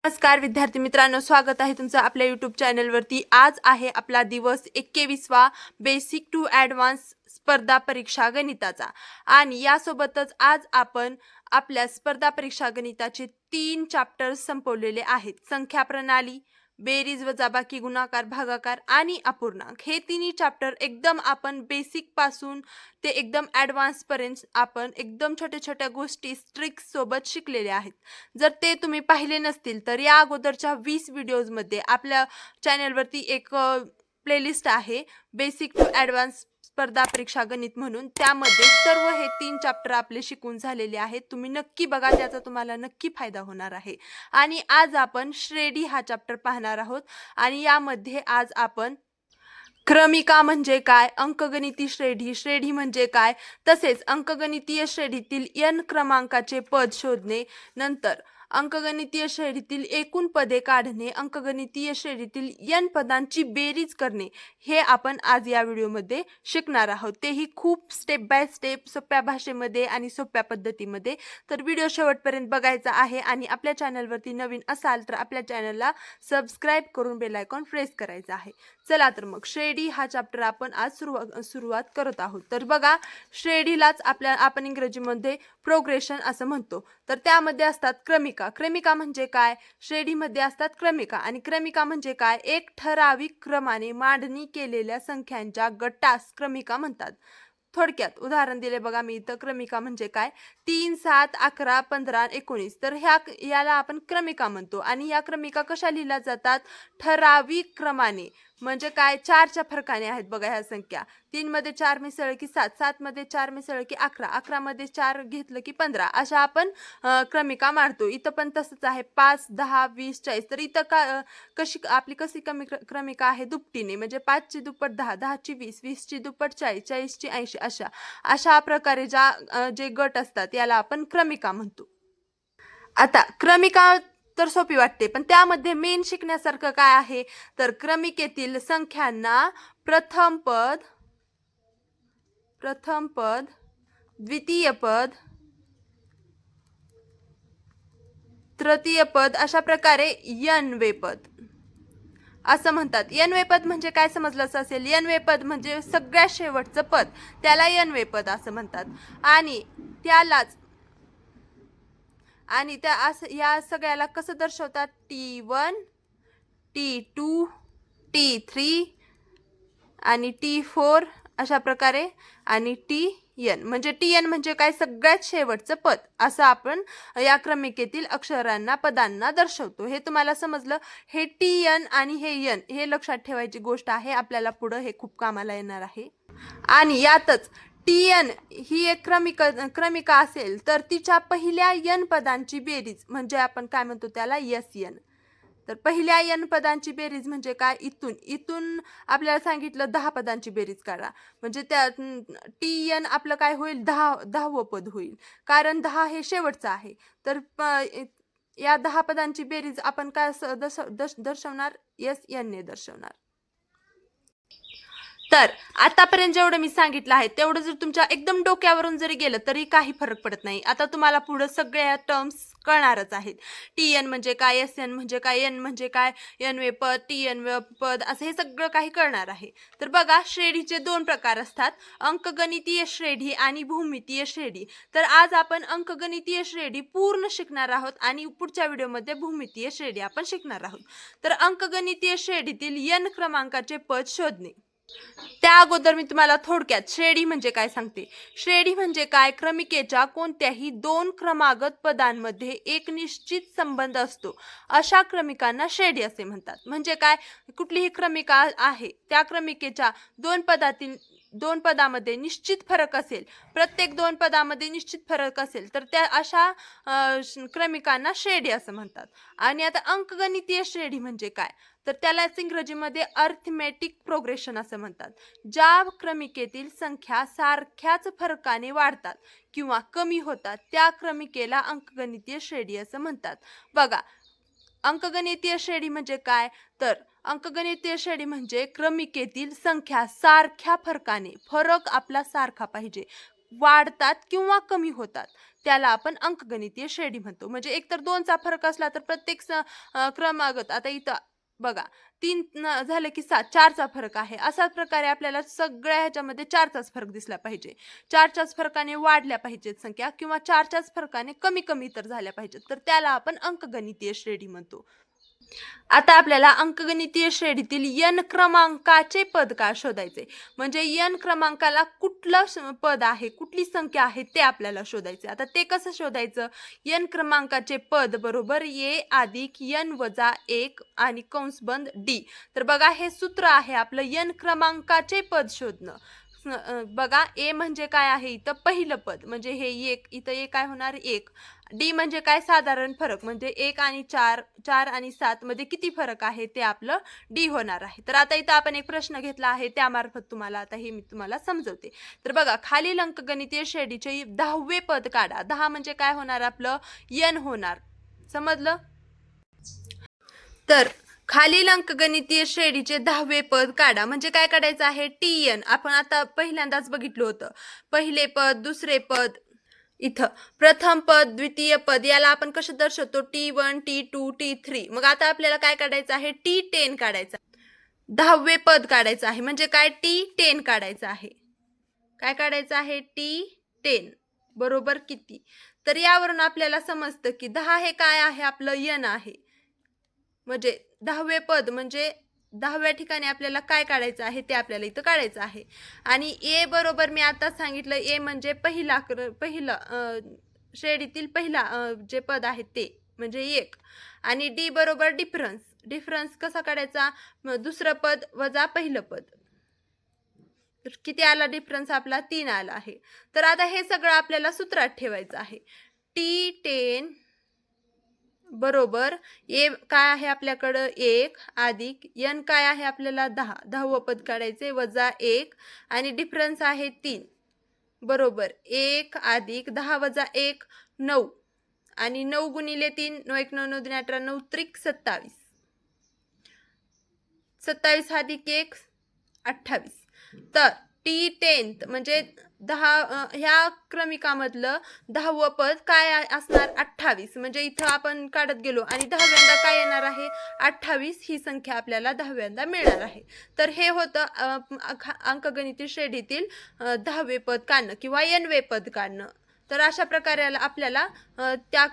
नमस्कार विद्यार्थी मित्रांनो, स्वागत आहे तुमचं आपल्या यूट्यूब चॅनलवरती। आज आहे आपला दिवस 21वा बेसिक टू ॲडव्हान्स स्पर्धा परीक्षा गणिताचा आणि यासोबतच आज आपण आपल्या स्पर्धा परीक्षा गणिताचे 3 चॅप्टर्स संपवलेले आहेत। संख्या प्रणाली, बेरीज वजाबाकी, गुणाकार, भागाकार आणि अपूर्णांक हे तिन्ही चॅप्टर एकदम आपण बेसिक पासून ते एकदम ॲडव्हान्स पर्यंत आपण एकदम छोट्या गोष्टी ट्रिक्स सोबत शिकलेले आहेत। जर ते तुम्ही पाहिले नसतील तर या अगोदरच्या 20 व्हिडिओजमध्ये आपल्या चॅनलवरती एक प्लेलिस्ट आहे बेसिक टू ॲडव्हान्स स्पर्धा परीक्षा गणित म्हणून। त्यामध्ये सर्व हे 3 चॅप्टर आपले शिकून झालेले आहेत। तुम्ही नक्की बघा, त्याचा तुम्हाला नक्की फायदा होणार आहे। आणि आज आपण श्रेणी हा चॅप्टर पाहणार आहोत आणि यामध्ये आज आपण क्रमिका म्हणजे काय, अंकगणिती श्रेणी म्हणजे काय, तसेच अंकगणितीय श्रेणीतील n क्रमांकाचे पद शोधणे, नंतर अंकगणितीय श्रेणीतील एकूण पदे काढणे, अंकगणितीय श्रेणीतील n पदांची बेरीज करणे हे आपण आज या व्हिडिओमध्ये शिकणार आहोत। तेही खूप स्टेप बाय स्टेप सोप्या भाषेमध्ये आणि सोप्या पद्धतीमध्ये। तर व्हिडिओ शेवटपर्यंत बघायचा आहे आणि आपल्या चॅनलवरती नवीन असाल तर आपल्या चॅनलला सबस्क्राइब करून बेल आयकॉन प्रेस करायचा आहे। चला तर मग श्रेणी हा चॅप्टर आपण आज सुरुवात करत आहोत। तर बघा, श्रेणीलाच आपण इंग्रजीमध्ये प्रोग्रेशन असं म्हणतो। तर त्यामध्ये असतात क्रमिका म्हणजे काय, श्रेणीमध्ये असतात क्रमिका आणि क्रमिका म्हणजे काय, एक ठराविक क्रमाने मांडणी केलेल्या संख्यांच्या गटास क्रमिका म्हणतात। थोडक्यात उदाहरण दिले बघा मी इथं। क्रमिका म्हणजे काय, 3, 7, 11, 15, 19 तर याला आपण क्रमिका म्हणतो। आणि या क्रमिका कशा लिहिल्या जातात, ठराविक क्रमाने म्हणजे काय, 4च्या फरकाने आहेत बघा ह्या संख्या। 3 मध्ये 4 मिसळले की 7, 7 मध्ये 4 मिसळले की 11, 11 मध्ये 4 घेतलं की 15, अशा आपण क्रमिका मांडतो। इथं पण तसंच आहे, 5, 10, 20, 40। तर इथं कशी क्रमिका आहे, दुपटीने म्हणजे 5 ची दुप्पट 10, 10 ची 20, 20 ची दुप्पट 40, 40 ची 80, अशा प्रकारे जे गट असतात याला आपण क्रमिका म्हणतो। आता क्रमिका तर सोपी वाटते, पण त्यामध्ये मेन शिकण्यासारखं काय आहे, तर क्रमिकेतील संख्यांना प्रथम पद, द्वितीय पद, तृतीय पद अशा प्रकारे n-वे पद असं म्हणतात। n-वे पद म्हणजे काय समजलंच असेल, n-वे पद म्हणजे सगळ्यात शेवटचं पद, त्याला n-वे पद असं म्हणतात। आणि या सगळ्याला कसं दर्शवतात, T1, T2, T3 आणि T4 अशा प्रकारे, आणि Tn म्हणजे Tn म्हणजे काय, सगळ्यात शेवटचं पद असं आपण या क्रमिकेतील अक्षरांना पदांना दर्शवतो। हे तुम्हाला समजलं। हे Tn आणि हे n हे लक्षात ठेवायची गोष्ट आहे, आपल्याला पुढे हे खूप कामाला येणार आहे। आणि यातच Tn ही एक क्रमिका असेल तर तिच्या पहिल्या n पदांची बेरीज म्हणजे आपण काय म्हणतो त्याला Sn। तर पहिल्या n पदांची बेरीज म्हणजे काय, इथून आपल्याला सांगितलं 10 पदांची बेरीज करा, म्हणजे त्या Tn आपलं काय होईल, 10वं पद होईल, कारण 10 हे शेवटचं आहे। तर या 10 पदांची बेरीज आपण काय दर्शवणार, Sn ने दर्शवणार। तर आतापर्यंत जेवढं मी सांगितलं आहे तेवढं जर तुमच्या एकदम डोक्यावरून जरी गेलं तरी काही फरक पडत नाही। आता तुम्हाला पुढे सगळ्या टर्म्स कळणारच आहेत। Tn म्हणजे काय, Sn म्हणजे काय, n म्हणजे काय, n-वे पद, Tn-वे पद असं हे सगळं काही कळणार आहे। तर बघा, श्रेणीचे 2 प्रकार असतात, अंकगणितीय श्रेणी आणि भूमितीय श्रेणी। तर आज आपण अंकगणितीय श्रेणी पूर्ण शिकणार आहोत आणि पुढच्या व्हिडिओमध्ये भूमितीय श्रेणी आपण शिकणार आहोत। तर अंकगणितीय श्रेणीतील n क्रमांकाचे पद शोधणे। त्या अगोदर मी तुम्हाला थोडक्यात श्रेणी म्हणजे काय सांगते। श्रेणी म्हणजे काय, क्रमिकेच्या कोणत्याही 2 क्रमागत पदांमध्ये एक निश्चित संबंध असतो अशा क्रमिकांना श्रेणी असे म्हणतात। म्हणजे काय, कुठलीही क्रमिका आहे त्या क्रमिकेच्या 2 पदामध्ये निश्चित फरक असेल, प्रत्येक 2 पदामध्ये निश्चित फरक असेल तर त्या अशा क्रमिकांना श्रेणी असं म्हणतात। आणि आता अंकगणितीय श्रेणी म्हणजे काय, तर त्यालाच इंग्रजीमध्ये अरिथमेटिक प्रोग्रेशन असं म्हणतात। ज्या क्रमिकेतील संख्या सारख्याच फरकाने वाढतात किंवा कमी होतात त्या क्रमिकेला अंकगणितीय श्रेणी असं म्हणतात। बघा, अंकगणितीय श्रेणी म्हणजे काय, तर अंकगणितीय श्रेणी म्हणजे क्रमिकेतील संख्या सारख्या फरकाने, फरक आपला सारखा पाहिजे, वाढतात किंवा कमी होतात त्याला आपण अंकगणितीय श्रेणी म्हणतो. म्हणजे एकतर 2चा फरक असला तर प्रत्येक क्रमागत आता इथं बघा 3 झालं की 7 4चा फरक आहे. अशाच प्रकारे आपल्याला सगळ्या ह्याच्यामध्ये 4चाच फरक दिसला पाहिजे. 4च्याच फरकाने वाढल्या पाहिजेत संख्या किंवा 4च्याच फरकाने कमी कमी तर झाल्या पाहिजेत. तर त्याला आपण अंकगणितीय श्रेणी म्हणतो. आता आपल्याला अंकगणितीय श्रेणीतील n क्रमांकाचे पद काय शोधायचे. म्हणजे n क्रमांकाला कुठलं पद आहे, कुठली संख्या आहे ते आपल्याला शोधायचे. आता ते कसं शोधायचं? n क्रमांकाचे पद बरोबर a अधिक n वजा 1 आणि कंस बंद d. तर बघा हे सूत्र आहे आपलं n क्रमांकाचे पद शोधणं. बघा a म्हणजे काय आहे इथं पहिलं पद म्हणजे हे 1 इथं a काय होणार 1. डी म्हणजे काय साधारण फरक म्हणजे 1 आणि 4 4 आणि 7 मध्ये किती फरक आहे ते आपलं डी होणार आहे. तर आता इथं आपण एक प्रश्न घेतला आहे त्यामार्फत तुम्हाला आता हे मी तुम्हाला समजवते. तर बघा खालील अंकगणितीय श्रेणीचे 10वे पद काढा. 10 म्हणजे काय होणार आपलं n होणार. समजलं? तर खालील अंकगणितीय श्रेणीचे 10वे पद काढा. म्हणजे काय काढायचं आहे tn. आपण आता पहिल्यांदाच बघितलं होतं. पहिले पद, दुसरे पद, इथं प्रथम पद, द्वितीय पद याला आपण कसं दर्शवतो t1 t2 t3. मग आता आपल्याला काय काढायचं आहे t10 काढायचं. 10वे पद काढायचं आहे म्हणजे काय t10 काढायचं आहे. काय काढायचं आहे t10 बरोबर किती. तर यावरून आपल्याला समजतं की 10 हे काय आहे आपलं n आहे. म्हणजे 10वे पद म्हणजे 10व्या ठिकाणी आपल्याला काय काढायचं आहे ते आपल्याला इथं काढायचं आहे. आणि ए बरोबर मी आता सांगितलं ए म्हणजे पहिलं श्रेणीतील पहिला जे पद आहे ते म्हणजे 1. आणि डी बरोबर डिफरन्स. डिफरन्स कसा काढायचा? दुसरं पद वजा पहिलं पद. तर किती आला डिफरन्स आपला 3 आला आहे. तर आता हे सगळं आपल्याला सूत्रात ठेवायचं आहे. t10 बरोबर ए काय आहे आपल्याकडं 1 अधिक n काय आहे आपल्याला 10. 10वं पद काढायचे वजा 1 आणि डिफरन्स आहे 3 बरोबर 1 अधिक 10 वजा 1 9 आणि 9 गुणिले 3 9 1 9 9 2 18 9 त्रिक 27. 27 अधिक 1 28. तर t10 म्हणजे 10 ह्या क्रमिकामधलं 10वं पद काय असणार 28. म्हणजे इथं आपण काढत गेलो आणि 10व्यांदा काय येणार आहे 28 ही संख्या आपल्याला 10व्यांदा मिळणार आहे. तर हे होतं अंकगणितीय श्रेणीतील 10वे पद काढणं किंवा n वे पद काढणं. तर अशा प्रकारे आपल्याला त्या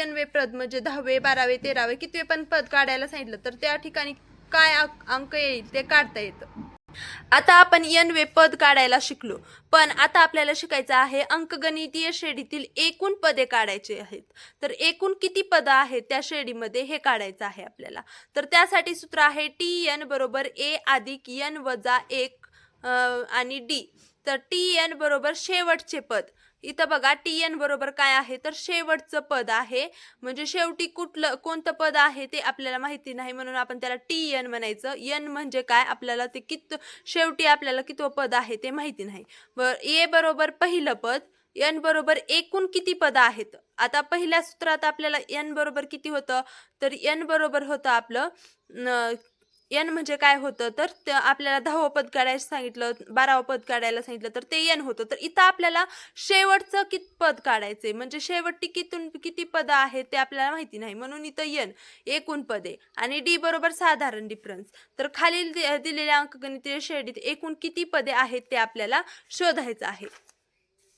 n वे पद म्हणजे 10वे 12वे 13वे कितवे पण पद काढायला सांगितलं तर त्या ठिकाणी काय अंक येईल ते काढता येतं. आता आपण n वे पद काढायला शिकलो. पण आता आपल्याला शिकायचं आहे अंकगणितीय श्रेणीतील एकूण पदे काढायची आहेत. तर एकूण किती पद आहेत त्या श्रेणीमध्ये हे काढायचं आहे आपल्याला. तर त्यासाठी सूत्र आहे tn बरोबर a अधिक n वजा 1 आणि d. तर tn बरोबर शेवटचे पद. इथं बघा tn बरोबर काय आहे तर शेवटचं पद आहे. म्हणजे शेवटी कोणतं पद आहे ते आपल्याला माहिती नाही म्हणून आपण त्याला tn म्हणायचं. n म्हणजे काय आपल्याला ते शेवटी आपल्याला कितवं पद आहे ते माहिती नाही. a बरोबर पहिलं पद. n बरोबर एकूण किती पद आहेत. आता पहिल्या सूत्रात आपल्याला n बरोबर किती होतं तर n बरोबर होतं आपलं n म्हणजे काय होतं तर आपल्याला 10वं पद काढायला सांगितलं 12वं पद काढायला सांगितलं तर ते n होतं. तर इथं आपल्याला शेवटचं किती पद काढायचे म्हणजे शेवटी किती पद आहेत ते आपल्याला माहिती नाही म्हणून इथं n एकूण पदे आणि d बरोबर साधारण डिफरन्स. तर खालील दिलेल्या अंकगणितीय श्रेणीत एकूण किती पदे आहेत ते आपल्याला शोधायचं आहे.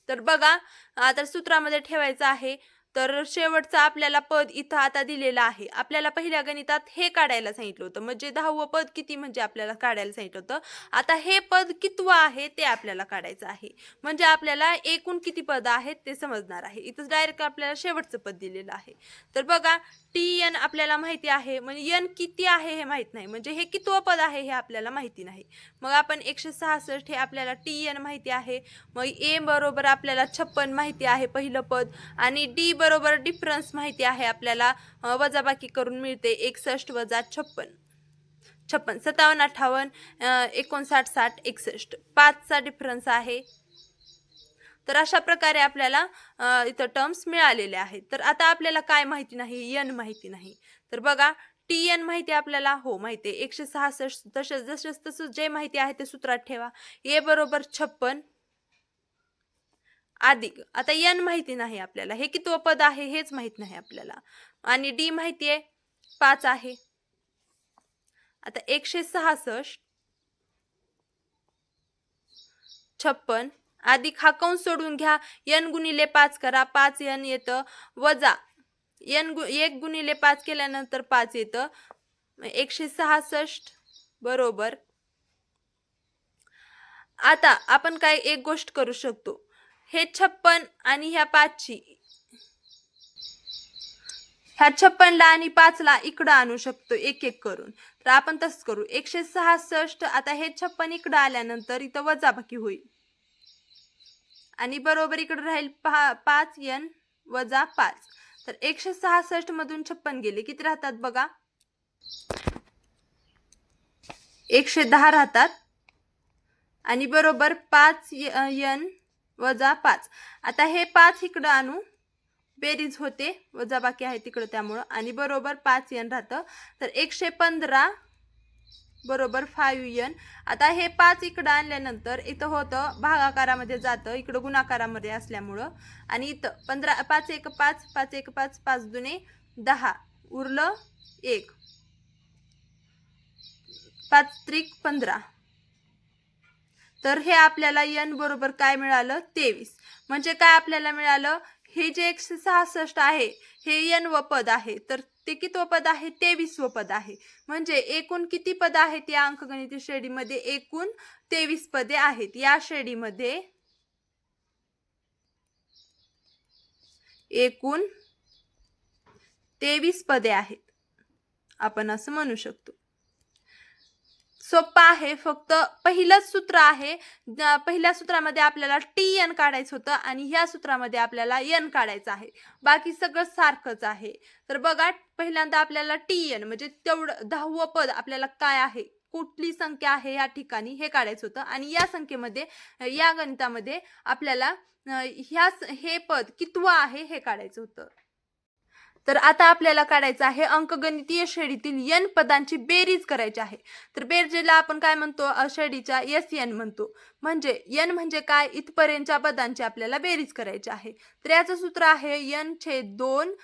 तर बघा आता सूत्रामध्ये ठेवायचं आहे. तर शेवटचं आपल्याला पद इथं आता दिलेलं आहे. आपल्याला पहिल्या गणितात हे काढायला सांगितलं होतं म्हणजे 10वं पद किती म्हणजे आपल्याला काढायला सांगितलं होतं. आता हे पद कितवं आहे ते आपल्याला काढायचं आहे. म्हणजे आपल्याला एकूण किती पद आहेत ते समजणार आहे. इथं डायरेक्ट आपल्याला शेवटचं पद दिलेलं आहे. तर बघा tn आपल्याला माहिती आहे म्हणजे n किती आहे हे माहित नाही म्हणजे हे कितवं पद आहे हे आपल्याला माहिती नाही. मग आपण 166 हे आपल्याला tn माहिती आहे. मग a बरोबर आपल्याला 56 माहिती आहे पहिलं पद आणि d बरोबर डिफरन्स माहिती आहे आपल्याला वजाबाकी करून मिळते 61 वजा 56 56 57 58 59 60 61 5चा डिफरन्स आहे. तर अशा प्रकारे आपल्याला इथं टर्म्स मिळालेले आहेत. तर आता आपल्याला काय माहिती नाही n माहिती नाही. तर बघा tn माहिती आपल्याला हो माहिती आहे 166 तसं जे माहिती आहे ते सूत्रात ठेवा. a बरोबर 56 अधिक आता n माहिती नाही आपल्याला, हे कितवं पद आहे हेच माहित नाही आपल्याला, आणि डी माहिती आहे 5 आहे. आता 166 56 अधिक हा कंस सोडून घ्या, n गुणिले 5 करा, 5n येतं, वजा n 1 गुणिले 5 केल्यानंतर 5 येतं, 166 बरोबर. आता आपण काय एक गोष्ट करू शकतो, हे 56 आणि ह्या 5ची, ह्या 56ला आणि 5ला इकडं आणू शकतो एक एक करून. तर आपण तसंच करू. 166 आता हे 56 इकडं आल्यानंतर इथं वजाबाकी होईल आणि बरोबर इकडे राहील 5n वजा 5. तर 166 मधून 56 गेले, किती राहतात बघा, 110 राहतात आणि बरोबर 5n वजा 5. आता हे 5 इकडं आणू, बेरीज होते, वजाबाकी आहे तिकडं त्यामुळं, आणि बरोबर 5n राहतं. तर 115 बरोबर 5n. आता हे 5 इकडं आणल्यानंतर इथं होतं भागाकारामध्ये जातं, इकडं गुणाकारामध्ये असल्यामुळं, आणि इथं 15 5 1 5 5 1 5 5 दुने 10 उरलं 1, 5 त्रिक 15. तर हे आपल्याला n बरोबर काय मिळालं, 23. म्हणजे काय आपल्याला मिळालं, हे जे 166 आहे हे n व पद आहे, तर ते कितवं पद आहे, 23वं पद आहे. म्हणजे एकूण किती पद आहेत या अंकगणित श्रेणीमध्ये, एकूण 23 पदे आहेत. या श्रेणीमध्ये एकूण 23 पदे आहेत, आपण असं म्हणू शकतो. सोपं आहे, फक्त पहिलंच सूत्र आहे. पहिल्या सूत्रामध्ये आपल्याला tn काढायचं होतं आणि ह्या सूत्रामध्ये आपल्याला n काढायचं आहे, बाकी सगळं सारखंच आहे. तर बघा, पहिल्यांदा आपल्याला tn म्हणजे तेवढं 10वं पद आपल्याला काय आहे, कुठली संख्या आहे या ठिकाणी हे काढायचं होतं, आणि या संख्येमध्ये या गणितामध्ये आपल्याला हे पद कितवं आहे हे काढायचं होतं. तर आता आपल्याला काढायचं आहे अंकगणितीय श्रेणीतील n पदांची बेरीज करायची आहे. तर बेरजेला आपण काय म्हणतो, श्रेणीच्या SN म्हणतो. म्हणजे n म्हणजे काय, इथपर्यंतच्या पदांची आपल्याला बेरीज करायची आहे. तर याचं सूत्र आहे n/2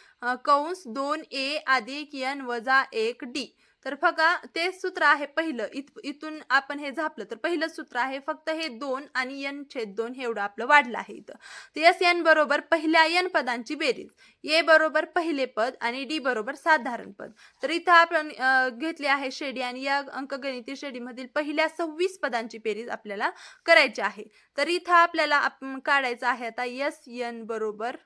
कंस 2a अधिक n वजा 1d. तर बघा, ते सूत्र आहे पहिलं, इथून आपण हे झापलं तर पहिलं सूत्र आहे, फक्त हे 2 आणि n/2 हे एवढं आपलं वाढलं आहे इथं. तर SN बरोबर पहिल्या n पदांची बेरीज, ए बरोबर पहिले पद आणि डी बरोबर साधारण पद. तर इथं आपण घेतली आहे श्रेणी, आणि या अंकगणितीय श्रेणीमधील पहिल्या 26 पदांची बेरीज आपल्याला करायची आहे. तर इथं आपल्याला काढायचं आहे आता SN बरोबर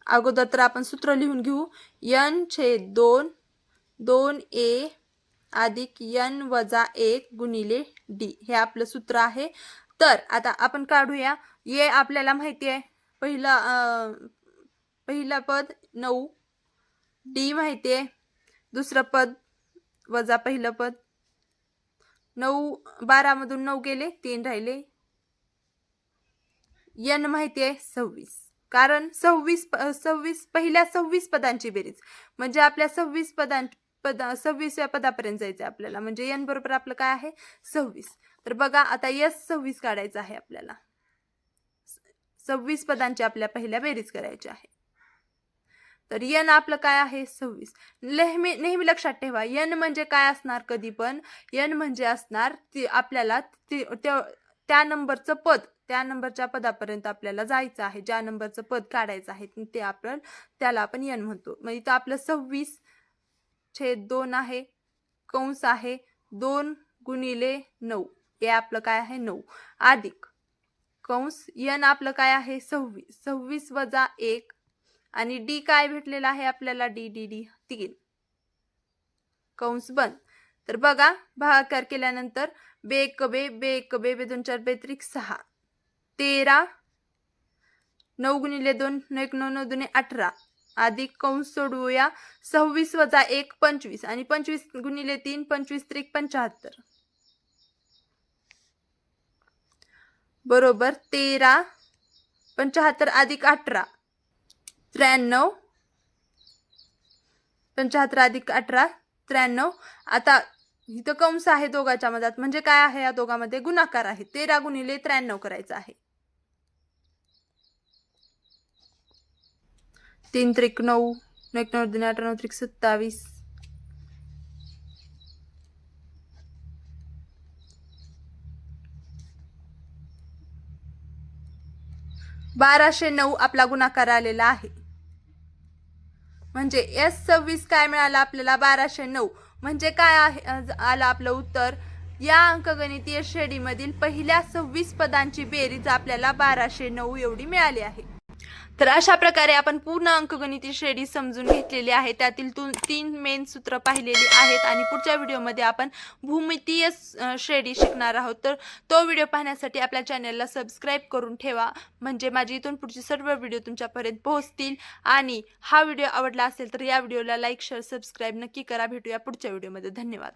अगोदर तर आपण सूत्र लिहून घेऊ, n/2 2a अधिक n वजा 1 गुणिले d, हे आपलं सूत्र आहे. तर आता आपण काढूया. ये आपल्याला माहिती आहे, पहिला पद 9, डी माहिती आहे, दुसरं पद वजा पहिलं पद, 9 12 मधून 9 गेले, 3 राहिले, n माहिती आहे 26. कारण 26 पहिल्या 26 पदांची बेरीज म्हणजे आपल्या 26व्या पदापर्यंत जायचं आपल्याला, म्हणजे n बरोबर आपलं काय आहे 26. तर बघा, आता S26 काढायचं आहे आपल्याला, 26 पदांची आपल्या पहिल्या बेरीज करायची आहे. तर n आपलं काय आहे 26. नेहमी लक्षात ठेवा, n म्हणजे काय असणार, कधी पण n म्हणजे असणार आपल्याला त्या नंबरचं पद, त्या नंबरच्या पदापर्यंत आपल्याला जायचं आहे, ज्या नंबरचं पद काढायचं आहे ते त्याला आपण n म्हणतो. मग इथं आपलं 26/2 आहे, कंस आहे 2 गुणिले 9, हे आपलं काय आहे 9, अधिक कंस n आपलं काय आहे 26, 26 वजा 1, आणि डी काय भेटलेला आहे आपल्याला, डी 3 कंस बंद. तर बघा, भागाकार केल्यानंतर बे 1 बे 2 4 बे 6 13, 9 गुणिले 2 9 1 9 9 2 18 अधिक कंस सोडवूया, 26 वजा 1 25, आणि 25 गुणिले 3 25 त्रिक 75 बरोबर 13 75 अधिक 18 93, 75 अधिक 18 93. आता इथं कंस आहे दोघांच्या मधात, म्हणजे काय आहे, या दोघांमध्ये गुणाकार आहे. 13 गुणिले 93 करायचं आहे. 3 त्रिक 9, 1 9 2 8 9 त्रिक 27, 1209 आपला गुणाकार आलेला आहे. म्हणजे S26 काय मिळालं आपल्याला, 1209. म्हणजे काय आहे, आलं आपलं उत्तर. या अंकगणितीय श्रेणीमधील पहिल्या 26 पदांची बेरीज आपल्याला 1209 एवढी मिळाली आहे. तर अशा प्रकारे आपण पूर्ण अंकगणितीय श्रेणी समजून घेतलेली आहे. त्यातील 3 मेन सूत्र पाहिलेली आहेत आणि पुढच्या व्हिडिओमध्ये आपण भूमितीय श्रेणी शिकणार आहोत. तर तो व्हिडिओ पाहण्यासाठी आपल्या चॅनलला सबस्क्राईब करून ठेवा, म्हणजे माझी इथून पुढची सर्व व्हिडिओ तुमच्यापर्यंत पोहोचतील. आणि हा व्हिडिओ आवडला असेल तर या व्हिडिओला लाईक, शेअर, सबस्क्राईब नक्की करा. भेटूया पुढच्या व्हिडिओमध्ये. धन्यवाद.